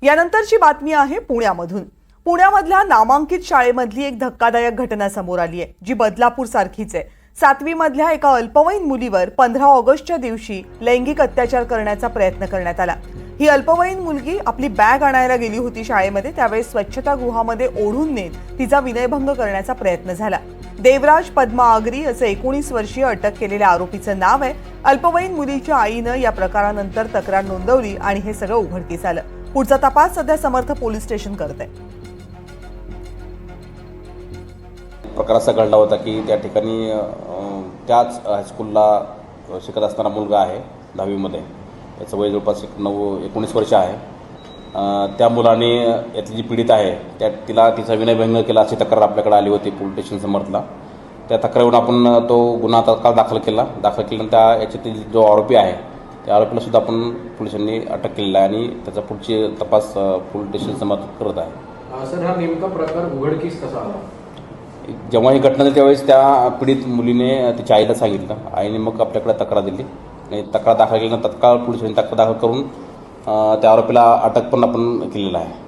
यानंतरची बातमी आहे पुण्यामधून। पुण्यामधल्या नामांकित शाळेमधली एक धक्कादायक घटना समोर आली आहे, जी बदलापूर सारखीच आहे। 7वी मधल्या एका अल्पवयीन मुलीवर 15 ऑगस्टच्या दिवशी लैंगिक अत्याचार करण्याचा प्रयत्न करण्यात आला। ही अल्पवयीन मुलगी आपली बॅग आणायला गेली होती शाळेमध्ये, त्यावेळेस स्वच्छतागृहामध्ये ओढून नेत तिचा विनयभंग करण्याचा प्रयत्न झाला। देवराज पद्मा आगरी असं 19 वर्षीय अटक केलेल्या आरोपीचं नाव आहे। अल्पवयीन मुलीच्या आईनं या प्रकारानंतर तक्रार नोंदवली आणि हे सगळं उघडकीस आलं। पुढचा तपास सध्या समर्थ पोलीस स्टेशन करत आहे। प्रकार असा घडला होता की त्या ठिकाणी त्याच हायस्कूलला शिकत असणारा मुलगा आहे 10वी मध्ये, याचं वय जवळपास 19 वर्ष आहे। त्या मुलाने यातली जी पीडित आहे तिला तिचा विनयभंग केला अशी तक्रार आपल्याकडे आली होती पोलीस स्टेशन समर्थला। त्या तक्रारीवरून आपण तो गुन्हा तात्काळ दाखल केल्यानंतर याच्यातील जो आरोपी आहे त्या आरोपीला सुद्धा आपण पोलिसांनी अटक केलेला आहे आणि त्याचा पुढची तपास पोलीस स्टेशन समर्थ करत आहे। सर, हा नेमका प्रकार उघडकीस कसा आला? जेव्हा ही घटना झाली त्यावेळेस त्या पीडित मुलीने तिच्या आईला सांगितलं। आईने मग आपल्याकडे तक्रार दिली आणि तक्रार दाखल केल्यानंतर तत्काळ पोलिसांनी तक्रार दाखल करून त्या आरोपीला अटक पण आपण केलेला आहे।